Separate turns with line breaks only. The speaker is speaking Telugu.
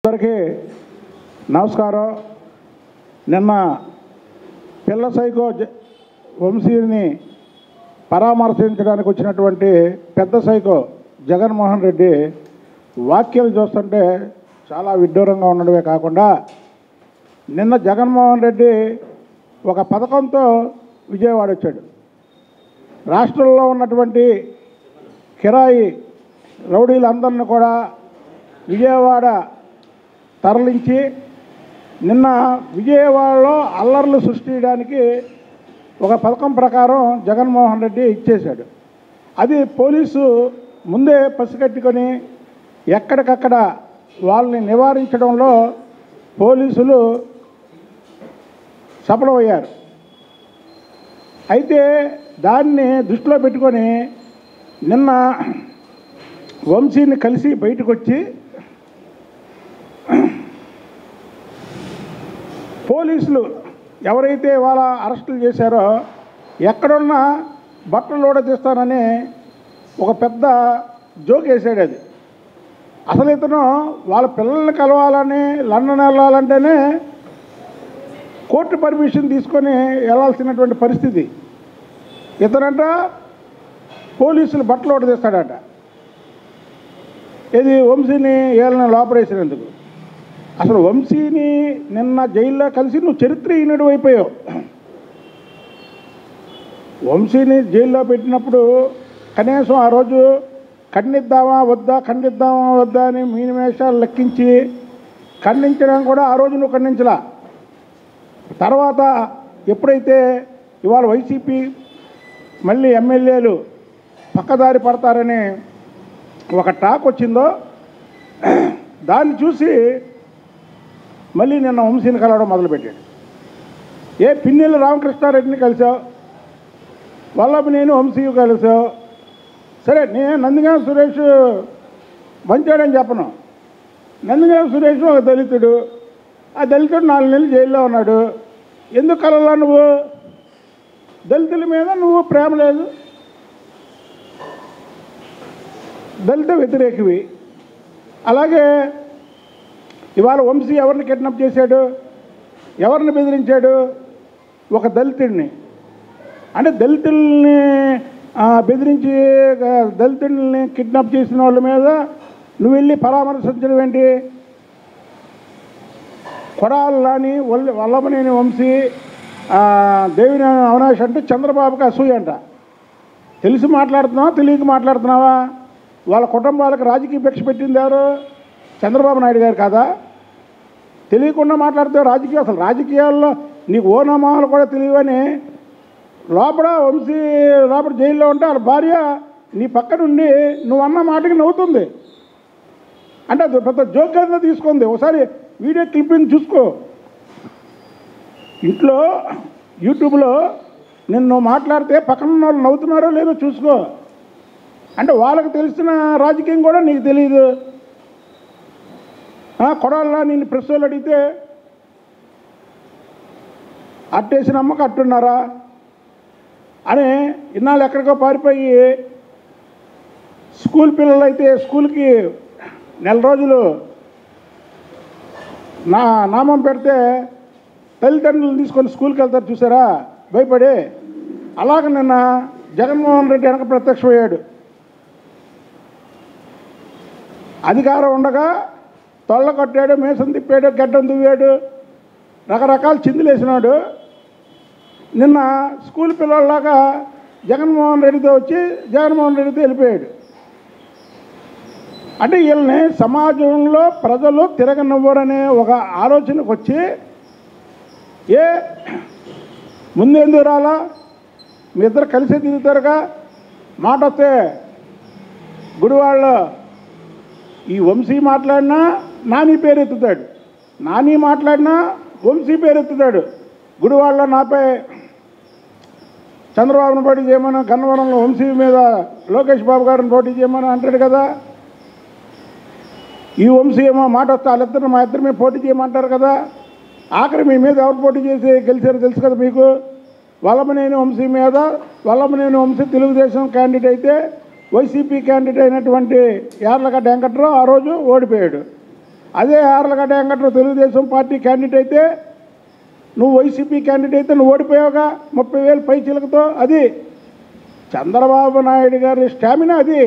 అందరికీ నమస్కారం. నిన్న పిల్ల సైకో వంశీని పరామర్శించడానికి వచ్చినటువంటి పెద్ద సైకో జగన్మోహన్ రెడ్డి వ్యాఖ్యలు చూస్తుంటే చాలా విడ్డూరంగా ఉండడమే కాకుండా నిన్న జగన్మోహన్ రెడ్డి ఒక పథకంతో విజయవాడ వచ్చాడు. రాష్ట్రంలో ఉన్నటువంటి కిరాయి రౌడీలందరినీ కూడా విజయవాడ తరలించి నిన్న విజయవాడలో అల్లర్లు సృష్టించడానికి ఒక పథకం ప్రకారం జగన్మోహన్ రెడ్డి ఇచ్చేశాడు. అది పోలీసు ముందే పసిగట్టుకొని ఎక్కడికక్కడ వాళ్ళని నివారించడంలో పోలీసులు సఫలమయ్యారు. అయితే దాన్ని దృష్టిలో పెట్టుకొని నిన్న వంశీని కలిసి బయటకు వచ్చి పోలీసులు ఎవరైతే వాళ్ళ అరెస్టులు చేశారో ఎక్కడున్నా బట్టలు ఊడదీస్తానని ఒక పెద్ద జోక్ వేసాడు. అది అసలు ఇతను వాళ్ళ పిల్లల్ని కలవాలని లండన్ వెళ్ళాలంటేనే కోర్టు పర్మిషన్ తీసుకొని వెళ్ళాల్సినటువంటి పరిస్థితి. ఇతనంట పోలీసులు బట్టలు ఊడదీస్తాడట. ఇది వంశీని ఏళ్ళని లోపరేసినందుకు. అసలు వంశీని నిన్న జైల్లో కలిసి నువ్వు చరిత్రహీనుడు అయిపోయావు. వంశీని జైల్లో పెట్టినప్పుడు కనీసం ఆ రోజు ఖండిద్దామా వద్దా అని మీనిమేషాలు లెక్కించి ఖండించడం కూడా ఆ రోజు నువ్వు ఖండించలా. తర్వాత ఎప్పుడైతే ఇవాళ వైసీపీ మళ్ళీ ఎమ్మెల్యేలు పక్కదారి పడతారని ఒక టాక్ వచ్చిందో దాన్ని చూసి మళ్ళీ నిన్న వంశీని కలవడం మొదలుపెట్టాడు. పిన్నెల రామకృష్ణారెడ్డిని కలిసావు, వల్లభనేని వంశీ కలిసావు. సరే, నేను నందిగామ సురేష్ మంచోడని చెప్పను. నందిగామ సురేష్ ఒక దళితుడు. ఆ దళితుడు 4 నెలలు జైల్లో ఉన్నాడు. ఎందుకు కలవలా నువ్వు? దళితుల మీద నువ్వు ప్రేమ లేదు, దళిత వ్యతిరేకివి. అలాగే ఇవాళ వంశీ ఎవరిని కిడ్నాప్ చేశాడు, ఎవరిని బెదిరించాడు? ఒక దళితుడిని. అంటే దళితుల్ని బెదిరించి దళితుల్ని కిడ్నాప్ చేసిన వాళ్ళ మీద నువ్వు వెళ్ళి పరామర్శించడం ఏంటి? కొడాలని వల్లభనేని వంశీ దేవినేని అవినాష్ అంటే చంద్రబాబుకి అసూయ అంట. తెలిసి మాట్లాడుతున్నావా, తెలియక మాట్లాడుతున్నావా? వాళ్ళ కుటుంబాలకు రాజకీయ భిక్ష పెట్టింది ఎవరు? చంద్రబాబు నాయుడు గారు కాదా? తెలియకుండా మాట్లాడితే రాజకీయం, అసలు రాజకీయాల్లో నీకు ఓనామాలు కూడా తెలియవని లోపల వంశీ లోపల జైల్లో ఉంటే వాళ్ళ భార్య నీ పక్కనుండి నువ్వు అన్న మాటకి నవ్వుతుంది. అంటే అది పెద్ద జోక్ కింద తీసుకుంది. ఒకసారి వీడియో క్లిప్పింగ్ చూసుకో. ఇంట్లో యూట్యూబ్లో నిన్ను మాట్లాడితే పక్కన వాళ్ళు నవ్వుతున్నారో లేదో చూసుకో. అంటే వాళ్ళకి తెలిసిన రాజకీయం కూడా నీకు తెలియదు. కొడాలా నేను ప్రెస్ వాళ్ళు అడిగితే అట్టేసిన అమ్మకు అట్టున్నారా అని ఇన్నాళ్ళు ఎక్కడికో పారిపోయి స్కూల్ పిల్లలైతే స్కూల్కి 4 రోజులు నామం పెడితే తల్లిదండ్రులను తీసుకొని స్కూల్కి వెళ్తారు చూసారా భయపడి. అలాగ నిన్న జగన్మోహన్ రెడ్డి వెనక ప్రత్యక్షమయ్యాడు. అధికారం ఉండగా తొళ్ళ కొట్టాడు, మేసం తిప్పాడు, గడ్డం దువ్వాడు, రకరకాల చిందులేసినాడు. నిన్న స్కూల్ పిల్లల్లాగా జగన్మోహన్ రెడ్డితో వచ్చి జగన్మోహన్ రెడ్డితో వెళ్ళిపోయాడు. అంటే వీళ్ళని సమాజంలో ప్రజలు తిరగనివ్వరనే ఒక ఆలోచనకు వచ్చి ముందెందుకు రాలా? మీ ఇద్దరు కలిసే తిరుగుతారుగా. మాట వస్తే గుడివాళ్ళలో ఈ వంశీ మాట్లాడినా నాని పేరు ఎత్తుతాడు, నాని మాట్లాడినా వంశీ పేరు ఎత్తుతాడు. గుడివాళ్ళలో నాపై చంద్రబాబును పోటీ చేయమని, గన్నవరంలో వంశీ మీద లోకేష్ బాబు గారిని పోటీ చేయమని అంటాడు కదా. ఈ వంశీ ఏమో మాట వస్తే వాళ్ళిద్దరిని మా ఇద్దరి మీద పోటీ చేయమంటారు కదా. ఆఖరి మీ మీద ఎవరు పోటీ చేసి గెలిచారో తెలుసు కదా మీకు. వల్లభనేని వంశీ మీద, వల్లభనేని వంశీ తెలుగుదేశం క్యాండిడేట్ అయితే వైసీపీ క్యాండిడేట్ అయినటువంటి యార్లగడ్డ వెంకట్రావు ఆ రోజు ఓడిపోయాడు. అదే యార్లగడ్డ వెంకట్రావు తెలుగుదేశం పార్టీ క్యాండిడేట్ అయితే, నువ్వు వైసీపీ క్యాండిడేట్ అయితే నువ్వు ఓడిపోయావుగా 30,000 పై చిలకతో. అది చంద్రబాబు నాయుడు గారి స్టామినా అది.